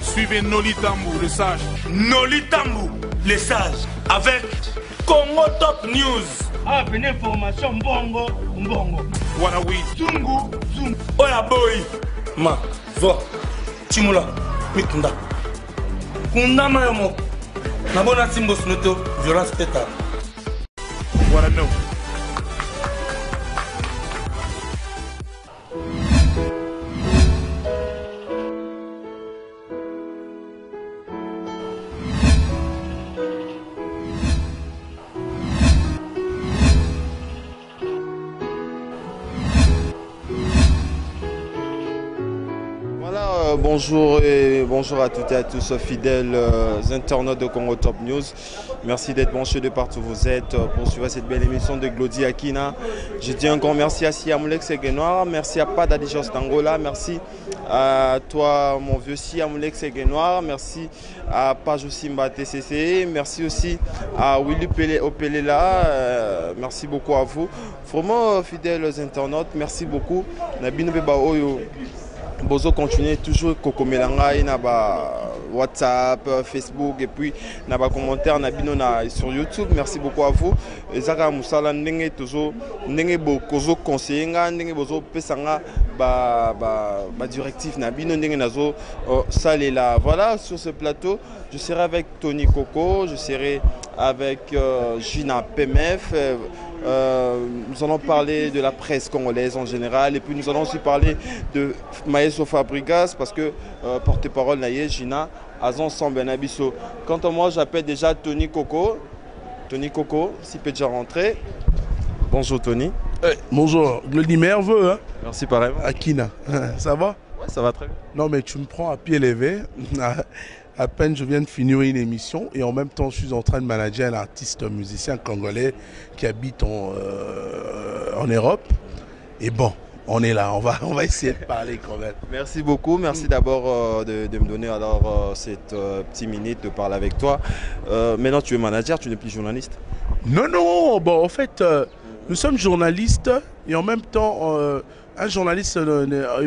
Suivez Noli Tambou, le sage. Noli Tambou, le sage. Avec Congo Top News. Ah, une information bongo, bongo. Voilà, oui. Zungu, zungu. Oya boy. Ma, zo. Chimula, mikunda. Kunda mayomo. Nabona simbo snoto, violence teta. Voilà, non. Bonjour et bonjour à toutes et à tous, fidèles internautes de Congo Top News. Merci d'être branchés de partout où vous êtes pour suivre cette belle émission de Glody Akina. Je dis un grand merci à Siamoulek Seguenoir, merci à Padadijos d'Angola, merci à toi mon vieux Siamoulek Seguenoir, merci à Pajou Simba TCC, merci aussi à Willy Opelela, merci beaucoup à vous. Vraiment fidèles internautes, merci beaucoup. Nabino Beba Oyo. Bozo continue toujours Kokomelanga na ba WhatsApp, Facebook et puis na ba commentaire na bino na sur YouTube. Merci beaucoup à vous. Ezaka musala ndenge toujours ndenge bokozo conseiller ndenge bozo pesanga ba directif na bino ndenge nazo salela. Voilà, sur ce plateau, je serai avec Tony Coco, je serai avec Gina PMF. Nous allons parler de la presse congolaise en général et puis nous allons aussi parler de Maestro Fabregas parce que porte-parole Naye Gina Azon Sambenabiso. Quant à moi, j'appelle déjà Tony Coco. Tony Coco, s'il peut déjà rentrer. Bonjour Tony. Hey, bonjour, Glody merveilleux. Hein? Merci pareil. Akina, ça va? Ouais, ça va très bien. Non mais tu me prends à pied levé. À peine je viens de finir une émission et en même temps je suis en train de manager un artiste musicien congolais qui habite en Europe. Et bon, on est là, on va essayer de parler quand même. Merci beaucoup, merci d'abord de me donner alors cette petite minute de parler avec toi. Maintenant tu es manager, tu n'es plus journaliste? Non, bon en fait nous sommes journalistes et en même temps un journaliste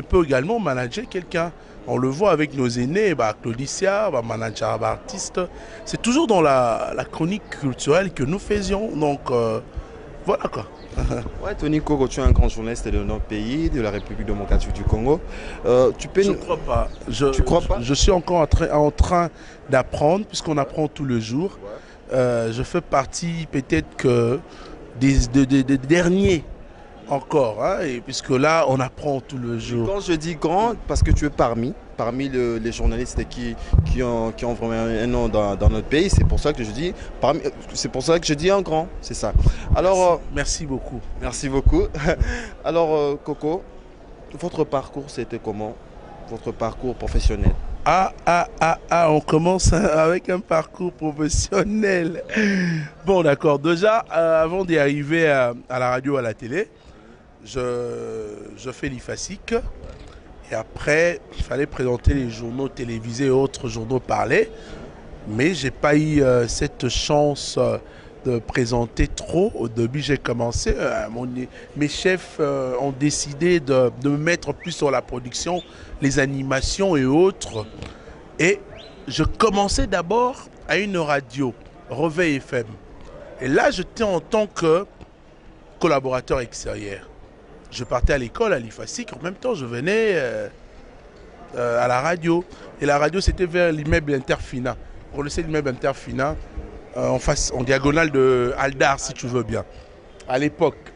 peut également manager quelqu'un. On le voit avec nos aînés, Claudicia, manager, artiste. C'est toujours dans la chronique culturelle que nous faisions. Donc, voilà quoi. Ouais, Tony Coco, tu es un grand journaliste de notre pays, de la République démocratique du Congo. Tu peux Je ne crois pas. Tu crois pas? Je suis encore en train d'apprendre, puisqu'on apprend tous les jours. Je fais partie peut-être que des derniers. Encore, hein, et puisque là, on apprend tout le jour. Quand je dis grand, parce que tu es parmi les journalistes qui ont vraiment un nom dans notre pays, c'est pour ça que je dis un grand, c'est ça. Alors, merci beaucoup. Merci beaucoup. Alors, Coco, votre parcours, c'était comment? Votre parcours professionnel? On commence avec un parcours professionnel. Bon, d'accord. Déjà, avant d'y arriver à la radio, à la télé, je fais l'IFASIC et après il fallait présenter les journaux télévisés et autres journaux parlés, mais j'ai pas eu cette chance de présenter trop. Au début j'ai commencé, mes chefs ont décidé de me mettre plus sur la production, les animations et autres, et je commençais d'abord à une radio, Réveil FM, et là j'étais en tant que collaborateur extérieur. Je partais à l'école, à l'IFASIC, en même temps je venais à la radio. Et la radio c'était vers l'immeuble Interfina. Vous connaissez l'immeuble Interfina en diagonale de Aldar si tu veux bien. À l'époque,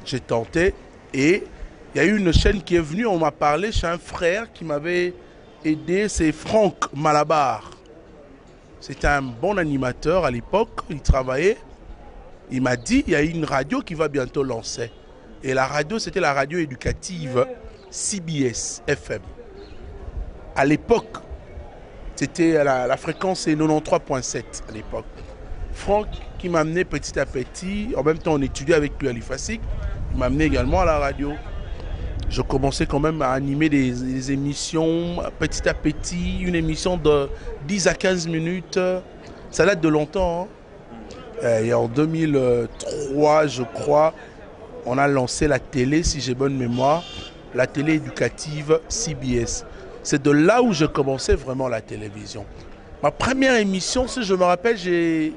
j'ai tenté et il y a eu une chaîne qui est venue, on m'a parlé chez un frère qui m'avait aidé, c'est Franck Malabar. C'était un bon animateur à l'époque, il travaillait. Il m'a dit, il y a une radio qui va bientôt lancer. Et la radio, c'était la radio éducative CBS FM. À l'époque, c'était la fréquence est 93.7 à l'époque. Franck qui m'a amené petit à petit, en même temps on étudiait avec lui à l'IFASIC, il m'a amené également à la radio. Je commençais quand même à animer des émissions petit à petit, une émission de 10 à 15 minutes. Ça date de longtemps. Hein. Et en 2003, je crois, on a lancé la télé, si j'ai bonne mémoire. la télé éducative CBS. C'est de là où je commençais vraiment la télévision. Ma première émission, si je me rappelle, j'ai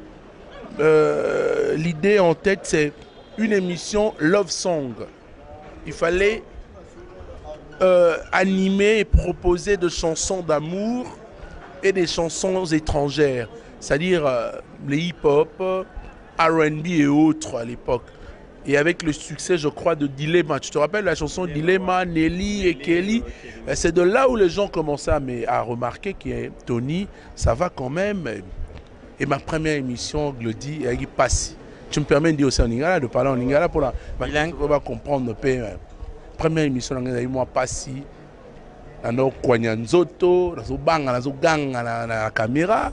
l'idée en tête, c'est une émission Love Song. Il fallait animer et proposer des chansons d'amour et des chansons étrangères, c'est-à-dire les hip-hop, R&B et autres à l'époque. Et avec le succès, je crois, de Dilemma. Tu te rappelles la chanson Dilemma, Nelly et Kelly? C'est de là où les gens commençaient à remarquer que Tony, ça va quand même. Et ma première émission, Glody, elle passe. Tu me permets de dire aussi en Lingala, de parler en Lingala pour la... On va comprendre. Première émission, moi, passi. Dans Kwanyanzoto, dans la caméra.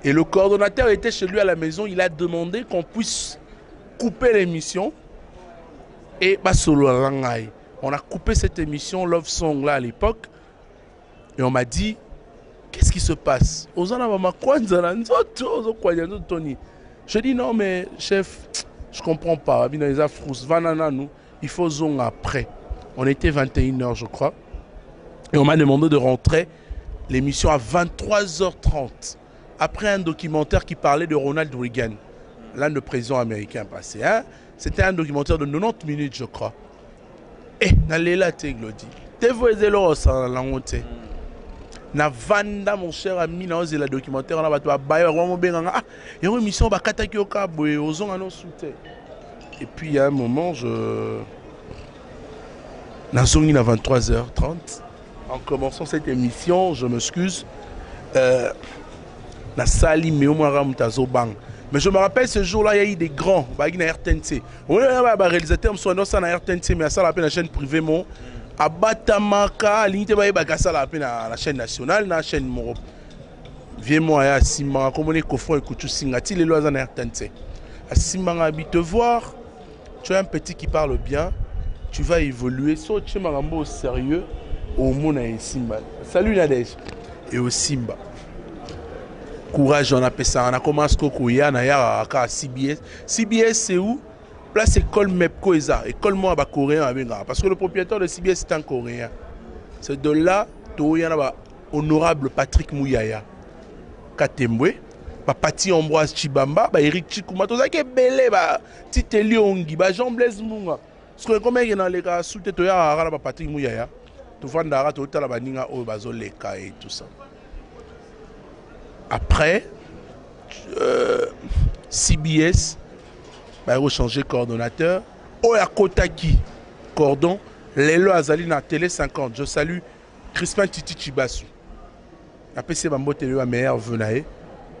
Et le coordonnateur était chez lui à la maison. Il a demandé qu'on puisse couper l'émission. Et on a coupé cette émission Love Song là à l'époque. Et on m'a dit, qu'est-ce qui se passe? Je dis non mais chef, je comprends pas. Il faut zone après. On était 21h je crois. Et on m'a demandé de rentrer l'émission à 23h30. Après un documentaire qui parlait de Ronald Reagan, l'un des présidents américains passé. Hein? C'était un documentaire de 90 minutes, je crois. Et, nalela te Glody. Te voyez là, ça la honte. Na vanda mon cher ami, na ose la documentaire na bato ba vraiment bien. Ah, il y a une émission ba kataki au cabo et aux on soute. Et puis il y a un moment, na zongi na 23h30. En commençant cette émission, je m'excuse. Na sali mais au moins ramutazo bang. Mais je me rappelle ce jour-là, il y a eu des grands, bah, il y a RTNC. On a un réalisateur, on a un RTNC, mais ça, la chaîne privée, mon. À Batamaka, l'unité, la chaîne nationale, la chaîne Moro. Viens-moi à Simba, comme on est coffre et coutu singati, les lois en RTNC. À Simba, te voir, tu as un petit qui parle bien, tu vas évoluer, soit tu es au sérieux, au monde à Simba. Salut Nadège. Et au Simba. Courage, on appelle ça. On a commencé à CBS. CBS, c'est où? Place école MEPCO ESA. École moi coréen avec. Parce que le propriétaire de CBS est un coréen. C'est de là qu'il y a honorable Patrick Mouyaya. Katembwe. Pati Ambroise Chibamba. Eric Chikouma. Tout ça qui est belé. Titeli Ongi. Jean-Blaise Munga. Parce que comme il y a les gars sous tête, il y a Patrick Mouyaya. Tout le monde a tout le monde et tout ça. Après, CBS va changer coordonnateur. Oya Kotaki, cordon, Lelo Azali na Télé 50. Je salue Crispin Titi Chibasu. Après, c'est Bambo Télé à meilleur venae.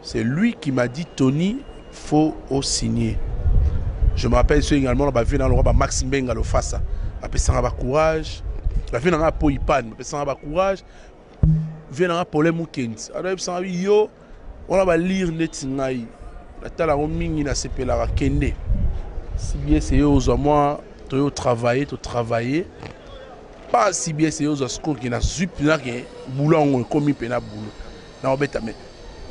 C'est lui qui m'a dit Tony, faut au signer. Je me rappelle également, on va venir dans le Maxime Benga le face. Après, ça va courage. On va venir dans le Poipan. Après, ça va courage. Viens dans le Polé Moukens. Alors, ça va yo. On va lire Netingaï. La tala on mingi na sepela kende. CBS et aux moi, tu travailler. Pas CBS et aux score qui na zup na que boulon comme pena boulot. Na obetame.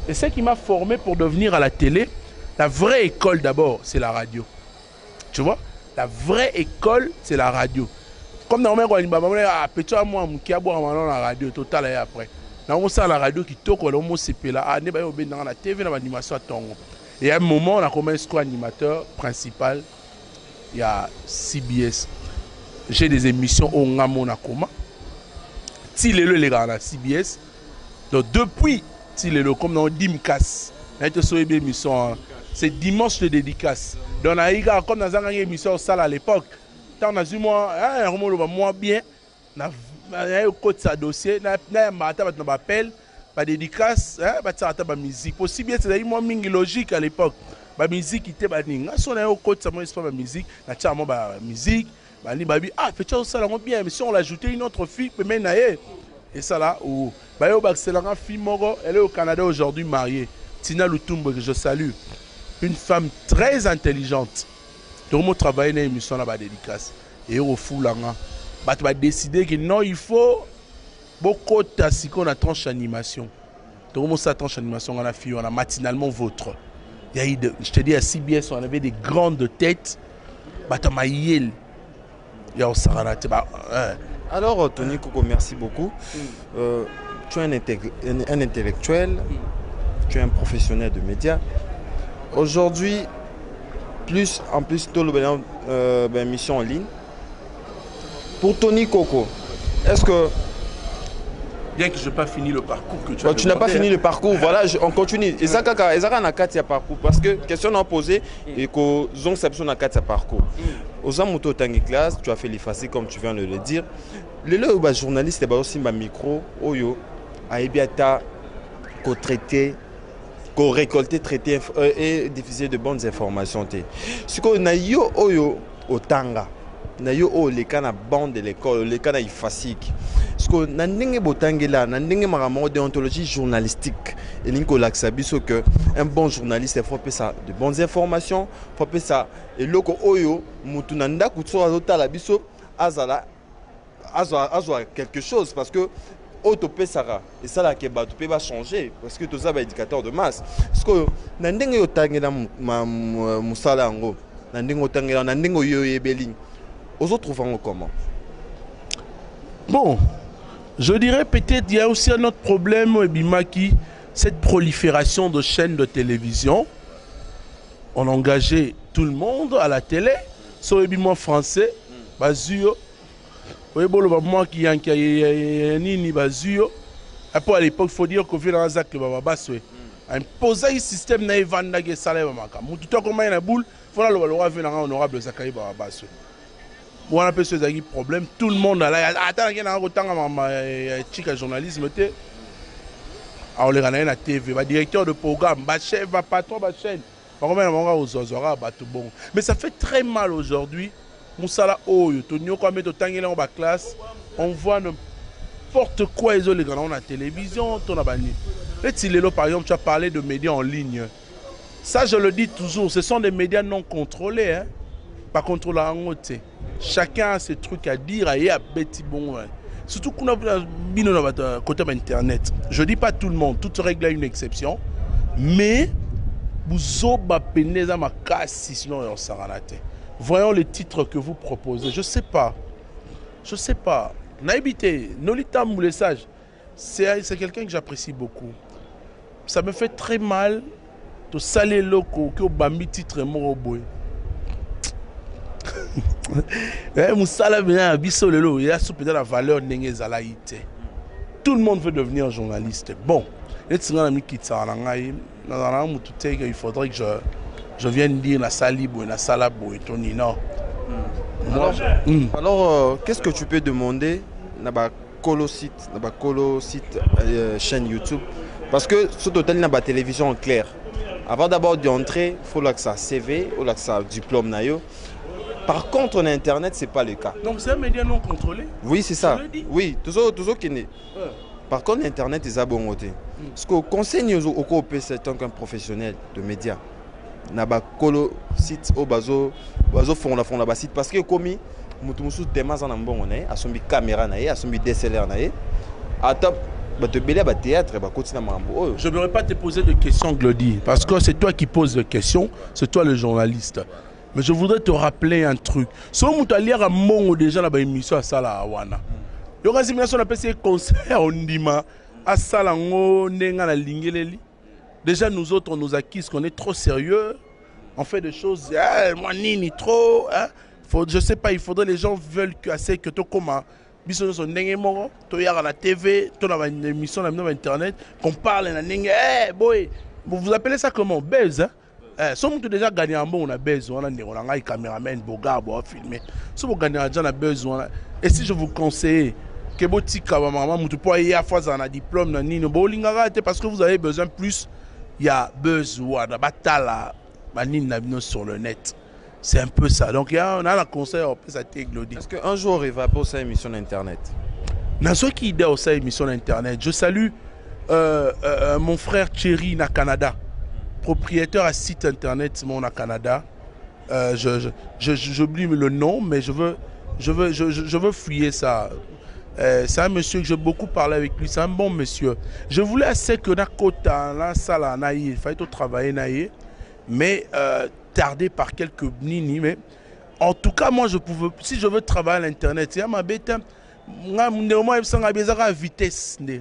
Et ce qui m'a formé pour devenir à la télé, la vraie école d'abord, c'est la radio. Tu vois? La vraie école, c'est la radio. Comme dans le même ah petit moi qui a boire la radio total et après. On a la radio qui toque, on a la TV, dans l'animation à Tongo. Et à un moment, on a commencé comme animateur principal. Il y a CBS. J'ai des émissions au Ngamonakoma. Tilelo les gars, CBS. Donc depuis Tilelo, comme dans Dimkas, c'est dimanche de dédicace. Donc, comme dans une émission à l'époque, on a eu moins bien. Côté sa dossier, na m'appelle, pas dédicace, pas musique. Possible, c'est moins logique à l'époque. La musique était baninga. Si on a au côté sa pas musique, na tchamo ba musique, bani babi ah fait ça ça bien, mais si on l'ajoutait une autre fille, peut même naé. Et ça là où ba yo ba c'est la fille moro, elle est au Canada aujourd'hui mariée. Tina Lutumbo que je salue, une femme très intelligente. Tout le monde travaille dans l'émission là ba dédicace et au fou là. Bah, tu vas décider que non, il faut beaucoup de la tranche animation. Tout le monde sa tranche animation, on a fait, on a matinalement votre. Il y a eu je te dis à CBS, on avait des grandes têtes. Bah, tu as maillé. Il y a Alors, Tony Coco, merci beaucoup. Tu es un intellectuel, tu es un professionnel de médias. Aujourd'hui, en plus, tu as une mission en ligne. Pour Tony Coco, est-ce que... Bien que je n'ai pas fini le parcours que tu as tu n'as pas fini le parcours, voilà, on continue. Ezaka na kati ya parcours parce que question n'a posé et que zong seption na kati ya parcours. Aux amoto tangi classe, tu as fait l'effacer comme tu viens de le dire. Le journaliste est aussi un micro oyo a ebiata ko traiter, ko récolter, traiter et diffuser de bonnes informations. Ce qu'on a yo oyo otanga. Na yo o le kana bande de l'école, le kana ifasik. Parce que na ndenge botangela, na ndenge maramo déontologie journalistique. Et ninko laksabiso que un bon journaliste il faut faire ça de bonnes informations, faut faire ça et loko oyo mutu nanda kutso azota la biso azala azwa quelque chose parce que autopé sara et ça là que tu va changer parce que tout ça va indicateur de masse. Parce que na ndenge yo tangela musala ngo, na ndenge otangela na ndenge yo yebeling. Aux autres trouvons comment? Bon, je dirais peut-être qu'il y a aussi un autre problème, Bimaki, cette prolifération de chaînes de télévision. On a engagé tout le monde à la télé, sur le français, Bazuyo. Oui, bon, le moment qui a ni Bazuyo. Après, à l'époque, il faut dire qu'on vient dans un sac, imposer un système naïvanda qui est salé. Tout le monde a une boule, il faut que l'honorable Zakaï Babaswe. On a peu ce problème, tout le monde a là. Attends, il y a un journalisme. On les a la TV, le directeur de programme, le chef, le patron, le chaîne. Mais ça fait très mal aujourd'hui. Moussala Oyo, classe, on voit n'importe quoi ils ont les gars, on a la télévision, on a banni. Par exemple, tu as parlé de médias en ligne. Ça, je le dis toujours, ce sont des médias non contrôlés, hein? Pas contrôlés en haute. Chacun a ses trucs à dire et à bêti bon. Surtout qu'on a côté internet. Je dis pas tout le monde, toute règle a une exception. Mais vous avez ma casse sinon on s'en voyons les titres que vous proposez. Je sais pas. Je sais pas. Naïbité, Nolita Moulessage, c'est quelqu'un que j'apprécie beaucoup. Ça me fait très mal de saler loco que bambi titre moroboy. Moussala bien biso lelo, il a peut-être la valeur n'engé zalaïté. Tout le monde veut devenir journaliste. Bon, il faudrait que je vienne dire la salibo et la salabo et Tony non. Alors, qu'est-ce que tu peux demander na colo site chaîne YouTube parce que ce total n'a pas télévision en clair. Avant d'abord d'entrer, il faut que ça CV ou que ça diplôme nayo. Par contre, en Internet, ce n'est pas le cas. Donc, c'est un média non contrôlé? Oui, c'est ça. Oui, tout ça qui est. Par contre, Internet, c'est bon côté. Parce que conseil au COP, c'est tant qu'un professionnel de médias. Na ba colo site au bazo fond la site parce que comme mutu tema za na mbongo na ye asombi caméra na ye asombi DSLR na ye atop ba te belé ba théâtre ba continue mambo. Je ne voudrais pas te poser de questions Glody parce que c'est toi qui poses des questions, c'est toi le journaliste. Mais je voudrais te rappeler un truc. Si on a lire un mot déjà dans l'émission à Sala Awana, il y aura une simulation on appelle ça concert on dima à Salango nenga la lingeleli. Déjà nous autres on nous acquise qu'on est trop sérieux, on fait des choses moi ni trop hein. Je sais pas, il faudrait les gens veulent que assez que tu comment biso son nenga moro, tu y a la TV, tu as une émission dans internet qu'on parle na nenga boy, vous appelez ça comment buzz hein? Si on a déjà gagné un bon, on a besoin, on a un caméraman, boga, on a filmé. Si vous gagnez un a besoin. Et si je vous conseille que vous pouvez avoir un diplôme, parce que vous avez besoin plus, il y a besoin de batala, sur le net. C'est un peu ça. Donc, on a un conseil, on peut s'attendre Glody. Est-ce qu'un jour, il va pour sa émission d'Internet? Dans ce qui est sa émission d'Internet, je salue mon frère Thierry na Canada. Propriétaire à site internet mon à Canada. J'oublie le nom, mais je veux fouiller ça. C'est un monsieur que j'ai beaucoup parlé avec lui. C'est un bon monsieur. Je voulais assez que Nakota, la salle, il fallait travailler, mais tardé par quelques nini. Mais en tout cas, moi, je pouvais, si je veux travailler à l'internet, c'est ma bête. Moi, je suis vitesse. Je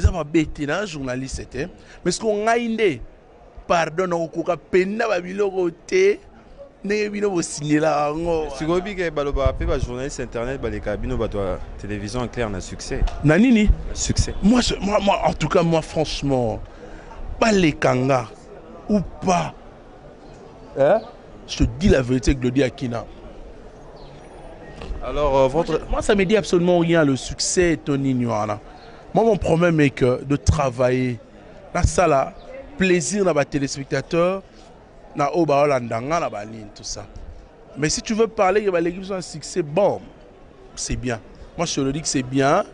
suis un journaliste. Mais ce qu'on a dit, pardon, on a peine à bilogoté. Si vous avez un journaliste internet, les cabines de télévision en clair, on a succès. Nanini? Succès. Moi, en tout cas, moi, franchement, pas les kangas ou pas. Hein? Je te dis la vérité, Glody Akina. Alors, moi, ça me dit absolument rien, le succès, Tony Nyuana. Moi, mon problème est que de travailler dans ça, là, plaisir dans les téléspectateurs, dans tout ça. Mais si tu veux parler que l'équipe soit un succès, bon, c'est bien. Moi, je te le dis que c'est bien.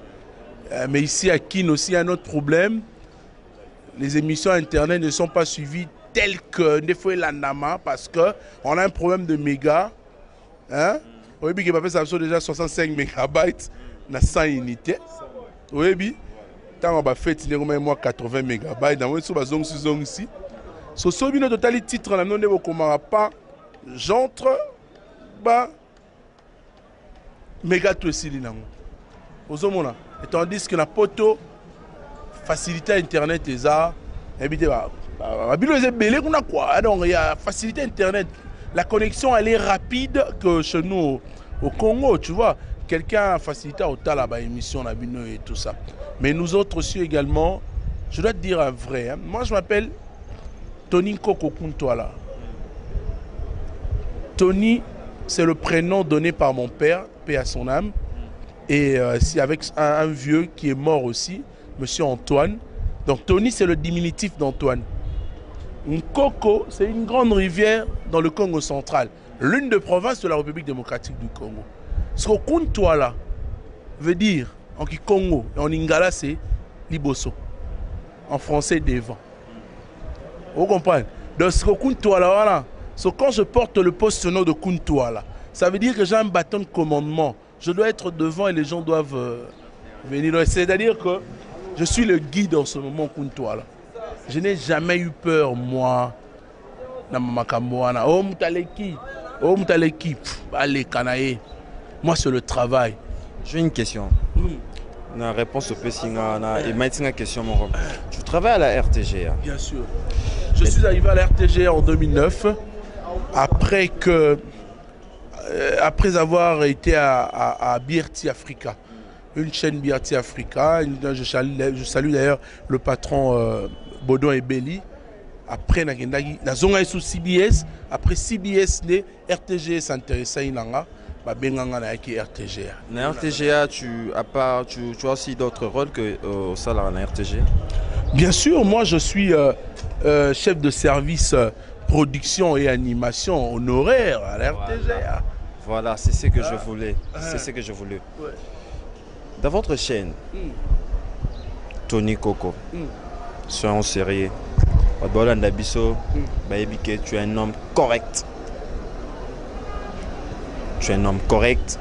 Mais ici, à Kin aussi, il y a un autre problème. Les émissions Internet ne sont pas suivies telles que des fois l'Andama parce qu'on a un problème de méga. Hein? Oui, puis il ça déjà 65 mégabytes dans 100 unités. Oui, puis quand on va faire 80 mégabytes, dans le zone ici. So, so bien total les titres là non ne comment pas j'entre ba méga tout aussi linango ozomona et tandis que la poto facilité internet et ça habité ba bilo est belé qu'on a quoi donc il y a facilité internet, la connexion elle est rapide que chez nous au Congo, tu vois, quelqu'un a facilité au tal là émission la bino et tout ça, mais nous autres aussi également, je dois te dire un vrai, hein. Moi je m'appelle Tony Koko Kuntwala. Tony, c'est le prénom donné par mon père, paix à son âme. Et c'est avec un vieux qui est mort aussi, monsieur Antoine. Donc Tony, c'est le diminutif d'Antoine. Nkoko, c'est une grande rivière dans le Congo central. L'une des provinces de la République démocratique du Congo. Ce que Kuntwala veut dire en Congo et en Ingala, c'est Liboso. En français, devant. Vous comprenez? Donc, ce que Kuntwala, voilà. So, quand je porte le poste-nom de Kuntwala, ça veut dire que j'ai un bâton de commandement. Je dois être devant et les gens doivent venir. C'est-à-dire que je suis le guide en ce moment, Kuntwala. Je n'ai jamais eu peur, moi. Oh, Moutaleki. Allez, Kanaé. Moi, c'est le travail. J'ai une question. Une réponse au Pessinga et maintenant question mon rôle. Tu travailles à la RTGA? Bien sûr. Je suis arrivé à la RTGA en 2009 après avoir été à BRT Africa, une chaîne BRT Africa. Je salue d'ailleurs le patron Baudon et Belly. Après la zone sous CBS, après CBS RTGA s'intéresse à Inanga. RTGA. Dans RTGA, tu as aussi d'autres rôles que au salaire de RTGA? Bien sûr, moi je suis chef de service production et animation honoraire à la RTGA. Voilà, c'est ce que je voulais. C'est ce que je voulais. Ouais. Dans votre chaîne, Tony Koko, soyons sérieux. Tu es un homme correct. Tu es un homme correct,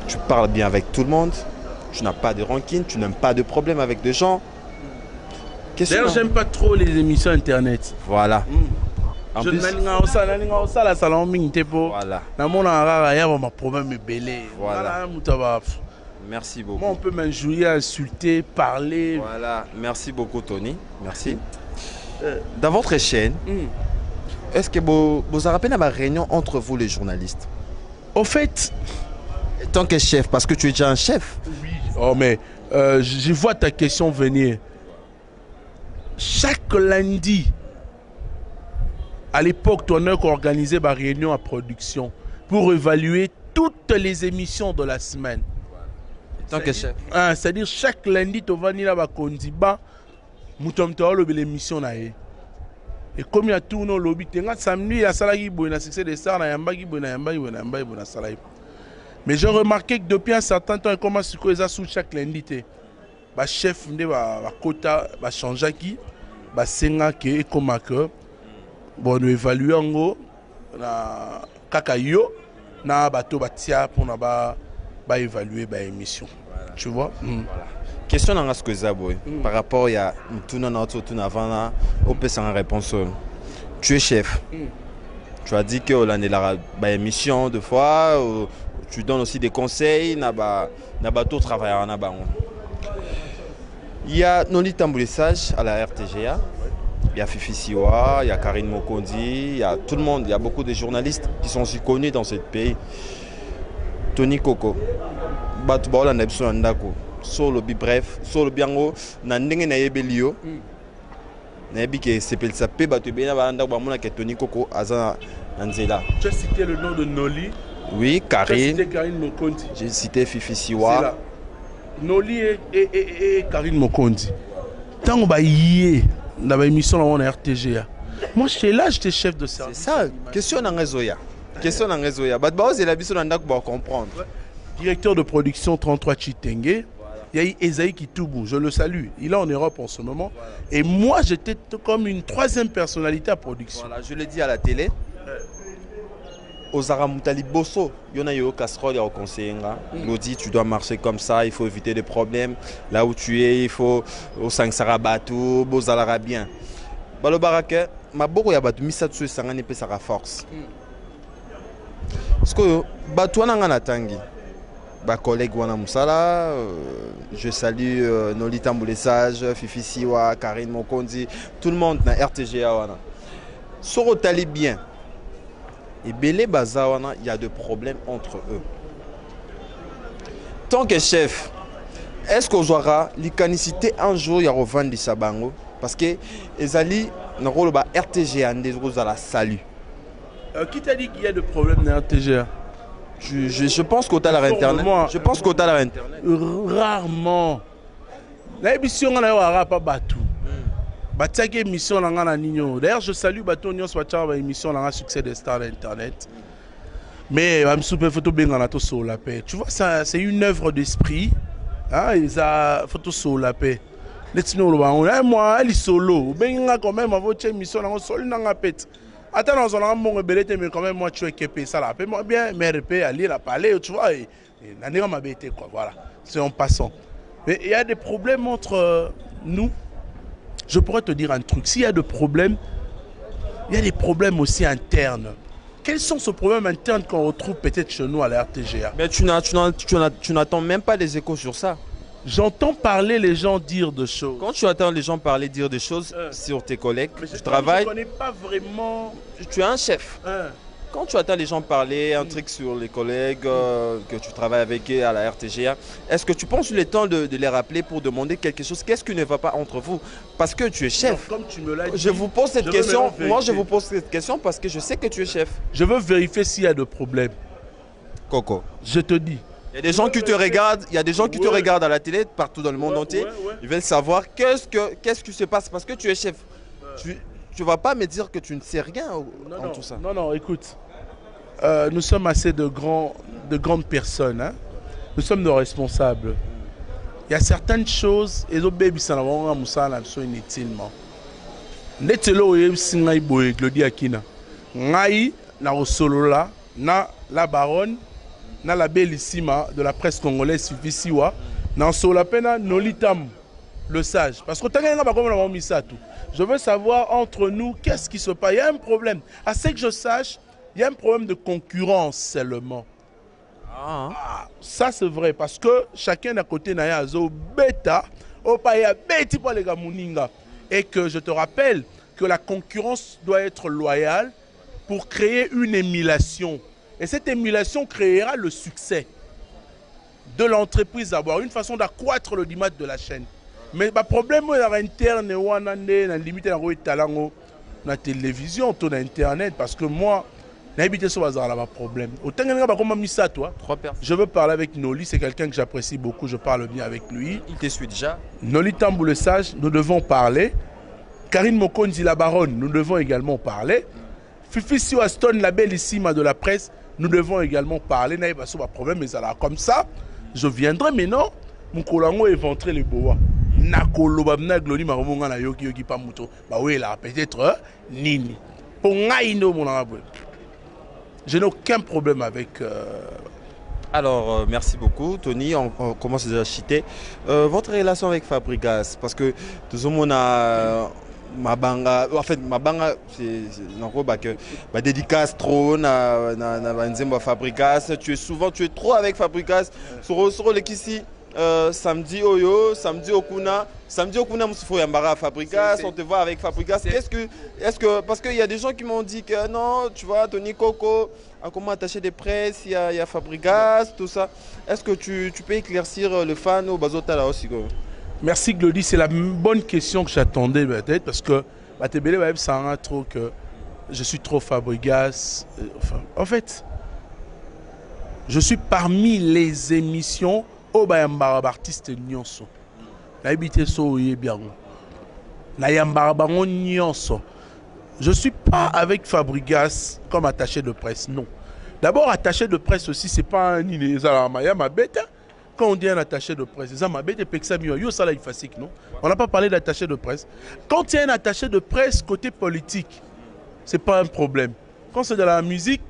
tu parles bien avec tout le monde, tu n'as pas de rancune, tu n'aimes pas de problème avec des gens. D'ailleurs, j'aime pas trop les émissions internet. Voilà. En plus, voilà. Merci beaucoup. Moi, on peut m'injurier, insulter, parler. Voilà. Merci beaucoup, Tony. Merci. Dans votre chaîne, est-ce que vous avez rappelé ma réunion entre vous, les journalistes? Au fait, tant que chef, parce que tu es déjà un chef. Oui. Oh, mais je vois ta question venir. Chaque lundi, à l'époque, on a organisé une réunion à production pour évaluer toutes les émissions de la semaine. Tant que chef. C'est-à-dire chaque lundi, tu vas venir à Kondiba, l'émission. Et comme il y a tout nos lobbies, samedi, il y a Salagi Bouna, succès des stars, mais j'ai remarqué que depuis un certain temps, il commence à sous chaque lundi. Le chef de Kota va changer qui, va senga qui est comme que, bon, nous évaluons na kakayo, na bateau batia pour na évaluer l'émission. Tu vois? Voilà. Question dans ce que ça par rapport à tout notre avant on peut sans réponse. Tu es chef. Tu as dit que on a la émission de fois tu donnes aussi des conseils, tout travailleur na bango. Il y a Noli Tambour Sage à la RTGA, il y a Fifi Siwa, il y a Karine Mokondi, il y a tout le monde, il y a beaucoup de journalistes qui sont aussi connus dans ce pays. Tony Coco, Batu Baola Nebso Ndako, Solo Bi bref, Solo Biango, Nandenge na Yebelio. Nayebi s'appelle ça pe Batu Bena Banda Bamona que Tony Coco Azana Nanzela. Tu as cité le nom de Noli. Oui, Karine. Tu as cité Karine Mokondi. J'ai cité Fifi Siwa. Noli et Karine Mokondi. Tant on va y dans l'émission de la RTGA. Moi, j'étais là, j'étais chef de service. C'est ça, question dans Rézoya. Question dans Rézoya. Badbaos et la mission dans pour comprendre. Directeur de production 33 Chitenge. Il y a Esaïe Kitoubou, je le salue. Il est en Europe en ce moment. Et moi, j'étais comme une troisième personnalité à production. Voilà, je l'ai dit à la télé. Ozara Moutali Bosso, il y a une casserole au conseil. Lodi, tu dois marcher comme ça, il faut éviter des problèmes. Là où tu es, il faut au 5 Sarabatou, Bozalara bien. Balo Barake, ma boko ya batu misatsu sangani pe sara force. Parce que batu wana ngana tangi. Ba collègue wana musala, je salue Noli Tambour Sage, Fifi Siwa, Karine Mokondi, tout le monde na RTGA wana. Soro tali bien. Et Belé Bazawana, il y a des problèmes entre eux. Tant que chef, est-ce qu'on aura l'icanicité un jour, il y aura vendu Sabango? Parce que les alliés, dans le RTGA, ils la salut. Qui t'a dit qu'il y a des problèmes dans RTGA? Je pense qu'au talent internet. Je pense qu'au talent internet. Rarement. L'émission on a pas battu. Batiake émission na nino. D'ailleurs je salue Bato Nyos Wachava émission na succès des stars d'internet. Mais am super photo benga na to so la paix. Tu vois ça c'est une œuvre d'esprit. Hein, ils a photo so la paix. Letino lo ba on moi ali solo. Benga quand même votre émission na solo na pète. Attends, on a mon rebelle, mais quand même, moi, tu es képé, ça là. Moi bien, mais répé, aller la parler, tu vois, et la m'a bêté, quoi. Voilà, c'est en passant. Mais il y a des problèmes entre nous. Je pourrais te dire un truc. S'il y a des problèmes, il y a des problèmes aussi internes. Quels sont ces problèmes internes qu'on retrouve peut-être chez nous à la RTGA? Mais tu n'attends même pas les échos sur ça. J'entends parler les gens dire des choses. Quand tu entends les gens parler dire des choses sur tes collègues, tu travailles. Je ne connais pas vraiment. Tu es un chef. Quand tu entends les gens parler un truc sur les collègues que tu travailles avec eux à la RTGA, est-ce que tu penses le temps de les rappeler pour demander quelque chose? Qu'est-ce qui ne va pas entre vous? Parce que tu es chef. Non, comme tu me l'as dit, je vous pose cette question. Moi, je vous pose cette question parce que je sais que tu es chef. Je veux vérifier s'il y a des problèmes. Coco. Je te dis. Il y a des gens qui te regardent, il y a des gens qui te regardent à la télé partout dans le monde entier. Ils veulent savoir qu'est-ce qui se passe parce que tu es chef. Tu ne vas pas me dire que tu ne sais rien en tout ça. Non, écoute. Nous sommes assez de grandes personnes. Hein? Nous sommes nos responsables. Il y a certaines choses, et les bébés ça sont inutilement. Netelo et singai boy Glody Akina. Ngai na osolola na la baronne na la bellissima de la presse congolaise Fifi Siwa na sola pena Noli Tambour le sage parce que je veux savoir entre nous qu'est-ce qui se passe. Il y a un problème. À ce que je sache, il y a un problème de concurrence seulement. Ça c'est vrai parce que chacun d'à côté n'a ya zo bêta au paya bêti pour les gamuninga et que je te rappelle que la concurrence doit être loyale pour créer une émulation. Et cette émulation créera le succès de l'entreprise d'abord, une façon d'accroître le dimat de la chaîne. Mais le problème interne, la limite de la télévision, ton internet, parce que moi, n'habite sur le problème. Je veux parler avec Noli, c'est quelqu'un que j'apprécie beaucoup, je parle bien avec lui. Il te suit déjà. Noli Tambour le sage, nous devons parler. Karine Mokondi la baronne, nous devons également parler. Fifi Siwa Stone, la bellissima de la presse, nous devons également parler. N'a pas de problème, mais alors comme ça, je viendrai maintenant. Mon colango éventrer les bois. Nakolo babna glori maromonga na yoki yoki pa muto. Bah oui là, peut-être nini. Pour ngaïno mon arabe. Je n'ai aucun problème avec. Alors, merci beaucoup, Tony. On commence déjà à chiter. Votre relation avec Fabregas, parce que tout le monde a Mabanga, en fait, Mabanga, c'est ma dédicace trop, na Fabricas. Tu es trop avec Fabricas. Sur le Kissi, samedi Oyo, samedi Okuna Moussoufou Yambara Fabricas. On te voit avec Fabricas. Est-ce que, parce qu'il y a des gens qui m'ont dit que non, tu vois, Tony Coco, comment attacher des presses, il y a Fabricas, tout ça. Est-ce que tu peux éclaircir le fan au Bazota là aussi? Merci Glody, c'est la bonne question que j'attendais peut-être parce que Batebele Web ça trop que je suis trop Fabrigas. En fait, je suis parmi les émissions au Bayambara artiste Nyonso. N'habitez so bien. N'ayambara bango Nyonso. Je suis pas avec Fabrigas comme attaché de presse, non. D'abord attaché de presse aussi, c'est pas un inézala ma bête. Quand on dit un attaché de presse, non? On n'a pas parlé d'attaché de presse. Quand il y a un attaché de presse côté politique, ce n'est pas un problème. Quand c'est de la musique,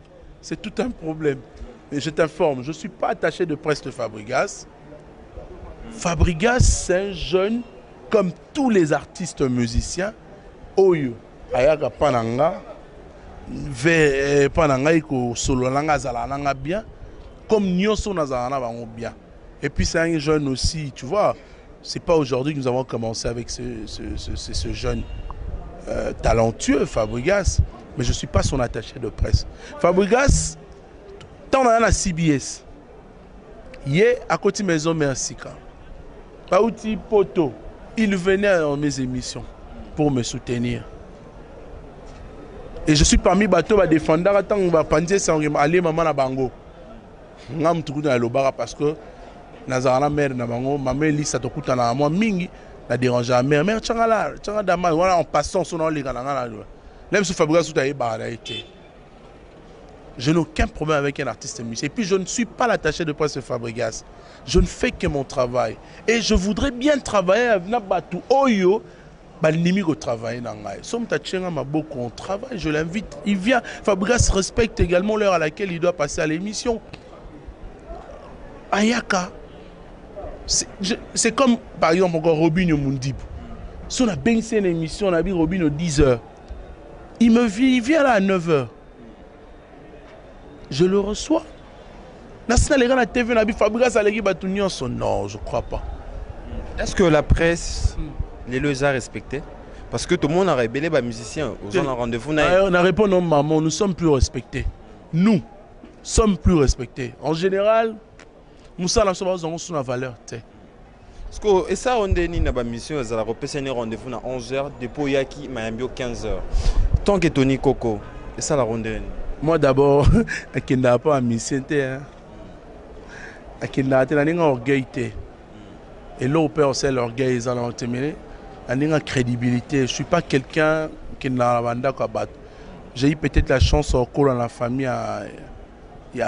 c'est tout un problème. Et je t'informe, je ne suis pas attaché de presse de Fabrigas. Fabrigas, c'est un jeune, comme tous les artistes musiciens, Oyo, Ayaga Pananga, Pananga, Solo Langa, Zalanga bien, comme Nyonso Nazarana bien. Et puis c'est un jeune aussi, tu vois, c'est pas aujourd'hui que nous avons commencé avec ce jeune talentueux, Fabrigas, mais je ne suis pas son attaché de presse. Fabrigas, tant on a la CBS, hier à côté maison Mersika, Paouti Poto, il venait dans mes émissions pour me soutenir. Et je suis parmi bateaux à défendre, attends, on va penser sans aller maman à Bango. Ngam tout dans le bar parce que Nazarana mère na bango maman Elisa to kutana moi mingi la déranger à mère tchangala dama voilà en passant son les galanga même si Fabrigas tout a été. Je n'ai aucun problème avec un artiste musicien. Et puis je ne suis pas l'attaché de presse de Fabrigas. Je ne fais que mon travail et je voudrais bien travailler avec Nabatu Oyo. Balnimi au travail nangai. Somme tachenga maboko on travaille, je l'invite, il vient. Fabrigas respecte également l'heure à laquelle il doit passer à l'émission. Ayaka, c'est comme par exemple encore Robinho Mundib. Si on a bien une émission, on a vu Robinho 10h. Il vient là à 9h. Je le reçois. National la TV, on a vu Fabrigas Alegi Batounion. Non, je ne crois pas. Est-ce que la presse les a respectés? Parce que tout le monde a rébellé les musiciens. Aux gens rendez-vous. On a répondu non, maman, nous sommes plus respectés. Nous sommes plus respectés. En général, Moussa la soba zongo suna valeur te. Parce que et ça on est ni na ba mission za la repérer rendez-vous na 11h dépôt yaki mayambio 15h. Tant que Tony Coco et ça la ronde. Moi d'abord akenda pas à mission te hein. Akenda te na ninga orgueil te. Et là au père c'est l'orgueil ils allont terminer. Na ninga crédibilité, je suis pas quelqu'un qui n'a la banda quoi battre. J'ai eu peut-être la chance au cours dans la famille à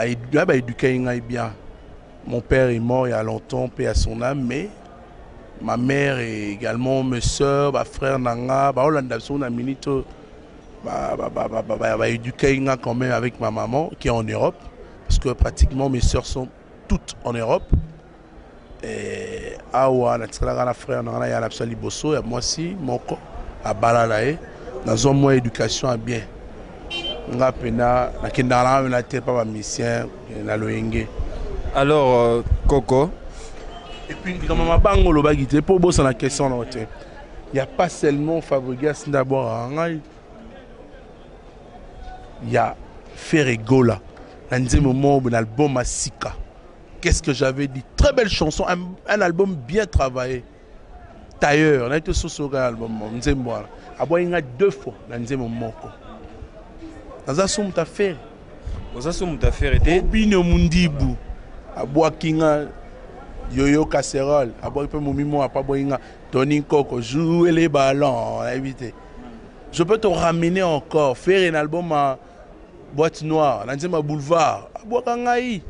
éduquer bien. Mon père est mort il y a longtemps, paix à son âme, mais ma mère et également mes soeurs, ma frère Nanga, éduqué quand même avec ma maman qui est en Europe, parce que pratiquement mes soeurs sont toutes en Europe. Et awa na frère Nanga ya l'absali bosso et moi aussi moko à balalae dans un mois éducation à bien. Nga pena na kindala na te pas mission na loyenge. Alors, Coco. Et puis, comme ma bango le bagité, pour bosser la question, il n'y a pas seulement Fabrigas d'abord. Il y a Ferregola. Dans un moment où l'album a Sika. Qu'est-ce que j'avais dit? Très belle chanson, un album bien travaillé. D'ailleurs, on a été sur ce album. Il y a 2 fois dans un moment. Dans un son, tu as fait. Dans un son, tu as fait. Robinho Mundib. Aboakinga Yoyo Casserole, Aboakipe Moumimo, Apaboinga, Tony Coco, jouer les ballons, éviter. Je peux te ramener encore, faire un album à Boîte Noire, dans un boulevard, Aboakangaï,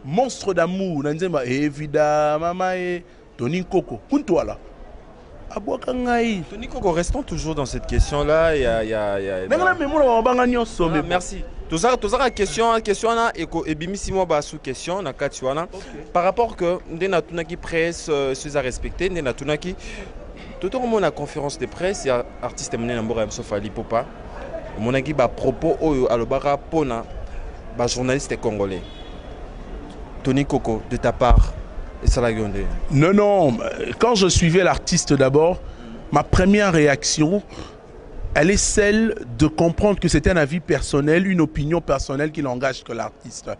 Monstre d'amour, dans un évidemment, Tony Coco, Kuntouala. Tony Coco, restons toujours dans cette question-là. Merci. Tout ça question et bimisimo ba sous question na katiwana par rapport que ndena tunaki presse ces à respecter ndena tunaki tout au monde la conférence de presse, il y a artiste mené n'ambo Ramso Fally Ipupa. Mon équipe a propos au alobara pona, ba journaliste congolais. Tony Coco, de ta part, et ça la gueule. Non, quand je suivais l'artiste d'abord, ma première réaction, elle est celle de comprendre que c'est un avis personnel, une opinion personnelle qui n'engage que l'artiste.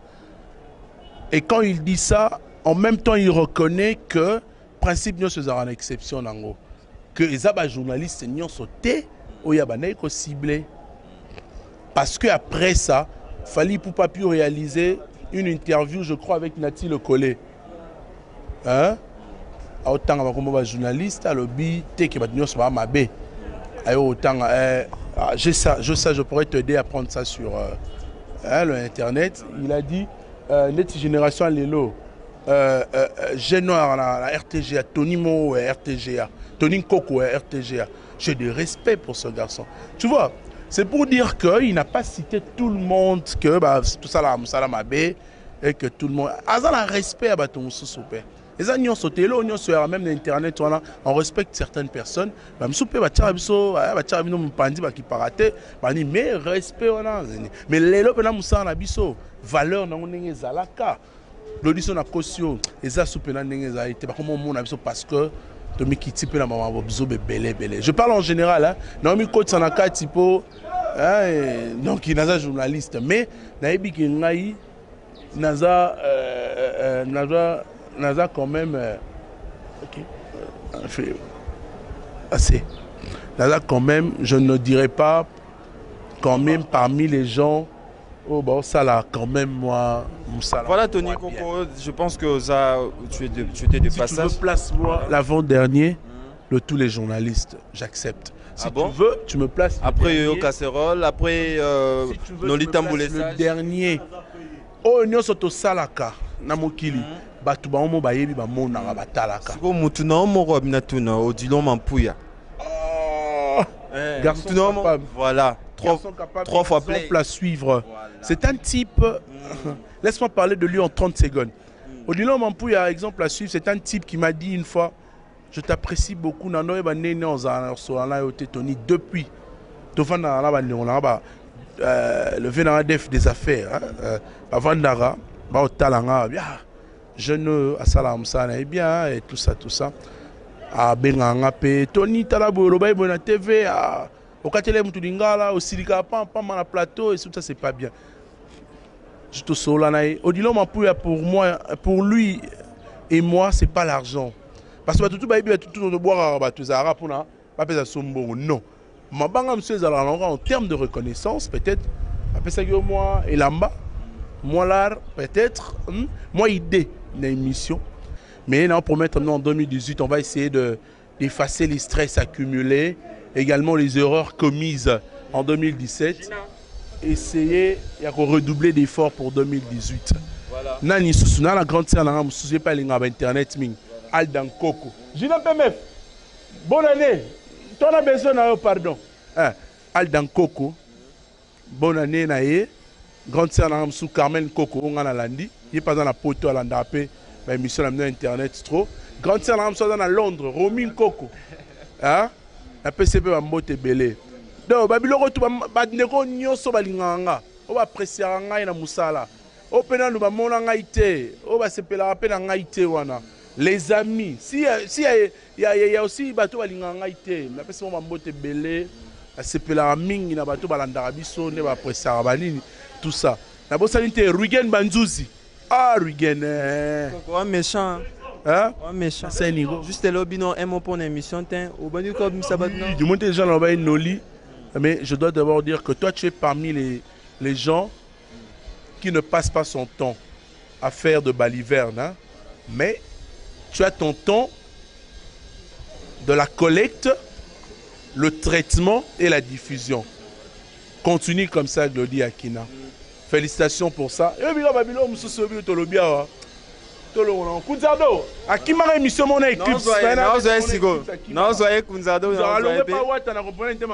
Et quand il dit ça, en même temps, il reconnaît que, principe, nous sommes en exception, que les journalistes n'ont sauté, ou il y a ciblé. Parce qu'après ça, Fally Ipupa pu réaliser une interview, je crois, avec Nati Le Collet. Hein? Autant que journaliste, à l'objet, que je pourrais t'aider à prendre ça sur l'internet. Il a dit Net Génération Lelo, Jeune Noir, la RTGA, Tony Mo, RTGA, Tony Coco, RTGA. J'ai du respect pour ce garçon. Tu vois, c'est pour dire qu'il n'a pas cité tout le monde, que tout ça là, Moussala Mabé, et que tout le monde. Azan a respect à Baton Soupé. Les gens ont sauté là, même l'internet, on respecte certaines personnes. Mais respect, mais les gens ont valeur l'audition a caution, parce que je parle en général, hein. Naomi Coach Sanaka tipo, donc il est journaliste, mais Naïbi Naza quand même assez. Naza quand même, je ne dirais pas quand même parmi les gens. Oh bon, ça là, quand même, moi, Moussala. Voilà, Tony Coco, je pense que ça, tu étais de si passage. Tu me places, moi, l'avant-dernier, le tous les journalistes, j'accepte. Si tu veux, tu me places. Après Yoyo Casserole, après Nolita Mboulessa. Le dernier. Oh, nous sommes au Salaka, Namokili. Batuba Omo Bayebi, Bamona, Batalaka. C'est comme Moutuna, Omo Natuna, Odilon Mampuya. Garçon capable. Voilà. Trois fois plus à suivre. Voilà. C'est un type. Laisse-moi parler de lui en 30 secondes. Odilon Mampouya, exemple à suivre, c'est un type qui m'a dit une fois, je t'apprécie beaucoup. Depuis. Le vénéradef des affaires. Avant Dara, jeune Assalam Sana, et bien, et tout ça. À Benganga, Tony Talabo, Robaï Bona TV, au Katelem Tudingala, au Silika Pan, la plateau, et tout ça, c'est pas bien. Je te solanaï. Odilon Mampouya, pour moi, pour lui et moi, c'est pas l'argent. Parce que tout le boire à Zara pour n'a pas fait sombo. Non. Ma banga, monsieur Zara, en termes de reconnaissance, peut-être, après ça, moi, et Lamba, moi, l'art, peut-être, moi, idée d'une émission. Mais non, pour mettre en 2018, on va essayer d'effacer les stress accumulés, également les erreurs commises en 2017. Essayer de redoubler d'efforts pour 2018. Voilà. Nani Sousouna, la grande sœur, je ne sais pas si Internet, Aldan Coco. Gina PMF, bonne année. Tu as besoin de pardon. Aldan Coco, bonne année. Naye. Grande sœur, Carmen Coco, on a landi. Il n'est pas dans la poteau à l'andapé. Mais émission à Internet trop. Grande sœur, on à Londres, Romine Coco. La PCP va m'boter belé. Donc, Babylon, tu vas nyonso balinganga. On va apprécier ngai na musala. O pena nous va mona ngai te. O va sepela pena ngai te wana. Les amis, si y a aussi bateau balinganga ngai te. Na pesa mo m'boter belé. A sepela mingi na bateau balandara biso ne va apprécier banini tout ça. Na bosalite Rugen Banzuzi. Ah Rugen. Quoi méchant. Hein? Méchant. C'est niveau. Juste le bino un mot pour l'émission au banu comme ça va non. Du monde des gens là-bas Noli. Mais je dois d'abord dire que toi, tu es parmi les gens qui ne passent pas son temps à faire de baliverne. Hein? Mais tu as ton temps de la collecte, le traitement et la diffusion. Continue comme ça, Glody Akina. Félicitations pour ça. Kunzado, à qui m'a émission mon équipe? Non, soyez Kunzado.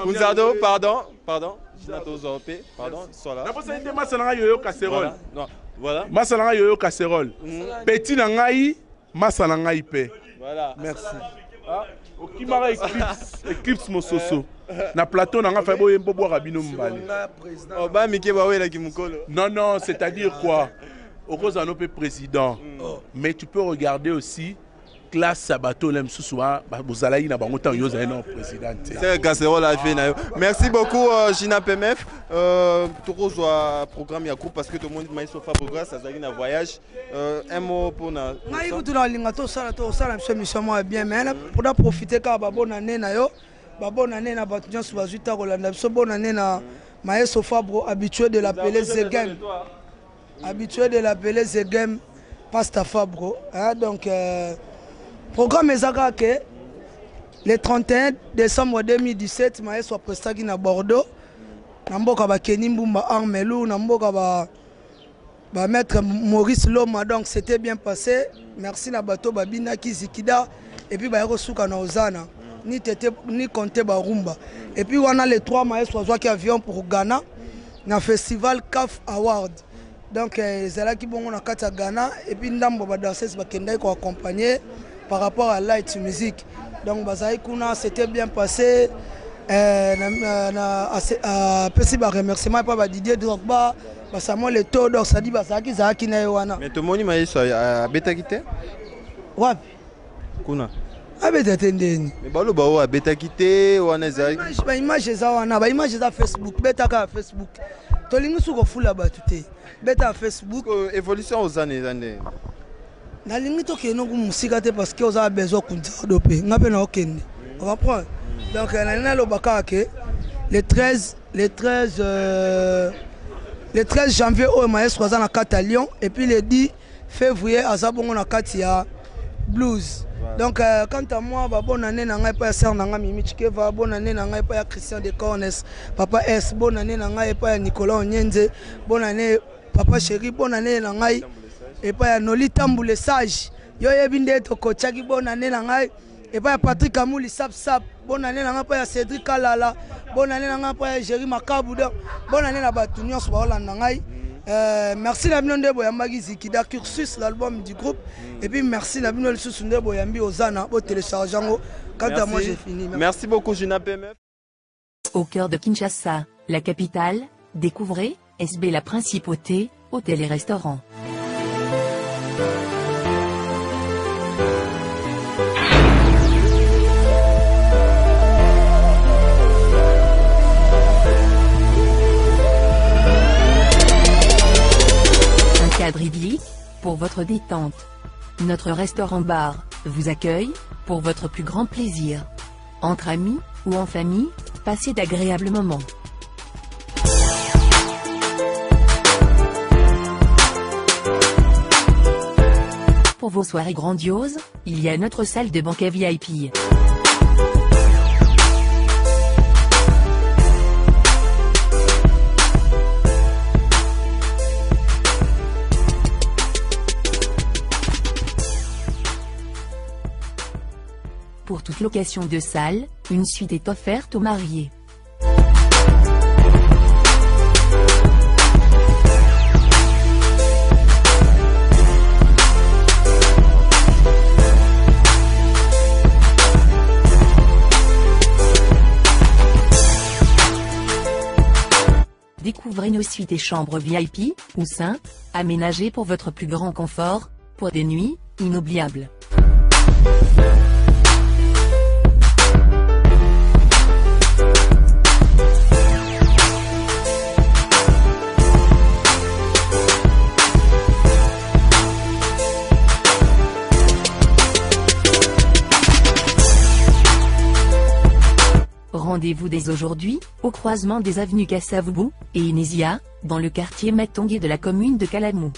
Kunzado, pardon. Pardon, sois là. Voilà. Masalanga yoyo casserole. Petit nangai, masalanga ipe. Voilà. Merci. Okimara Eclipse Mososo. Na plateau, on a fait boire Rabino Mbali. Non, c'est-à-dire quoi? Au cause d'un autre président. Mais tu peux regarder aussi classe Sabato, l'aime souvent, vous allez y avoir autant de président. C'est casserole à faire. Merci beaucoup, Gina PMF. Tout le programme est parce que tout le monde m'a dit Sofa Progrès, ça a un voyage. Un mot pour nous. Bien, mais pour profiter car bonne année na yo, bonne année na Batunia Suazuta Rolanda, bonne année na Maestro Fabro, habitué de l'appeler Zegem. Habitué de l'appeler Zegem Pasta Fabro. Donc, programme est que le 31 décembre 2017, Maestro Prestagi na Bordeaux. Namboka ba Kenimboumba Armelou, Namboka ba maître Maurice Loma. Donc, c'était bien passé. Merci na bateau Babina Kizikida. Et puis, bah, Rosuka na Ozana. Ni Conte Barumba. Et puis, on a les 3 maestros qui avions pour Ghana. Dans le festival CAF Award. Donc, c'est là qui vont à Ghana. Et puis, nous avons dansé pour accompagner par rapport à Light Music. Donc, c'était bien passé. Petit remerciement par Didier Drogba. Samuel Eto'o, donc ça dit Basaki Zaki na Yoana. Mais tout le monde m'a dit ça. Beta quitté? Ouais. Kuna. Beta tendeni. Mais balo bao Beta quitté ou on est Zaki. Image za wana, image za Facebook, Beta ka Facebook. Tolingi suko fula batute. Beta Facebook. Évolution aux années. Nalingi to keno ku musika te parce que on a besoin kunza dopé. Ngape na okende. On va prendre. Donc na lo bakake le 13 janvier au Maestro à Kata Lyon et puis le 10 février à Zabongo na Katia Blues. Donc quant à moi, bonne année na ngai pa sœur na ngai Mimi Chikeva, bonne année na ngai pa Christian de Cornes, papa S, bonne année na ngai pa Nicolas Onyenze, bonne année papa chéri, bonne année na ngai et pa Noli Tamboule Sage. Yo yebinde to kochaki bonne année na ngai et pa Patrick Amouli Sap bonne année na ngai pa Cédric Kalala, bonne année na ngai pa Jerry Makabou, bonne année na Batunion Swala na ngai. Merci Nabinonde Boyambagi Zikida Cursus, l'album du groupe. Et puis merci Nabinonde Susunde Boyambi Ozana, au téléchargeant. Quant à moi, j'ai fini. Merci beaucoup, Gina PMF. Au cœur de Kinshasa, la capitale, découvrez SB La Principauté, hôtel et restaurant. Cadre idyllique, pour votre détente. Notre restaurant-bar vous accueille, pour votre plus grand plaisir. Entre amis, ou en famille, passez d'agréables moments. Pour vos soirées grandioses, il y a notre salle de banquet VIP. Pour toute location de salle, une suite est offerte aux mariés. Découvrez nos suites et chambres VIP, ou simples, aménagées pour votre plus grand confort, pour des nuits inoubliables. Rendez-vous dès aujourd'hui, au croisement des avenues Kassavubu et Inésia, dans le quartier Matongé de la commune de Kalamou.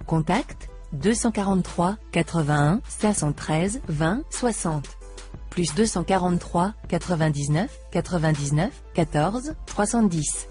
Contact 243 81 513 20 60 plus 243 99 99 14 70.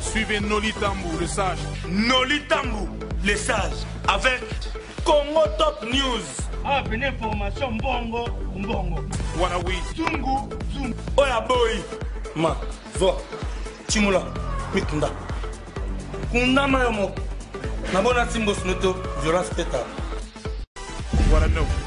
Suivez Noli Tambou, le sage. Noli Tambou, les sages avec Congo Top News. Ah, venez information mbongo, mbongo. What we? Zungu, zungu. Oya boy. Ma, zo. Chimula, mikunda. Kunda mayomo. Nabona timbo snoto, violence peta. What I know.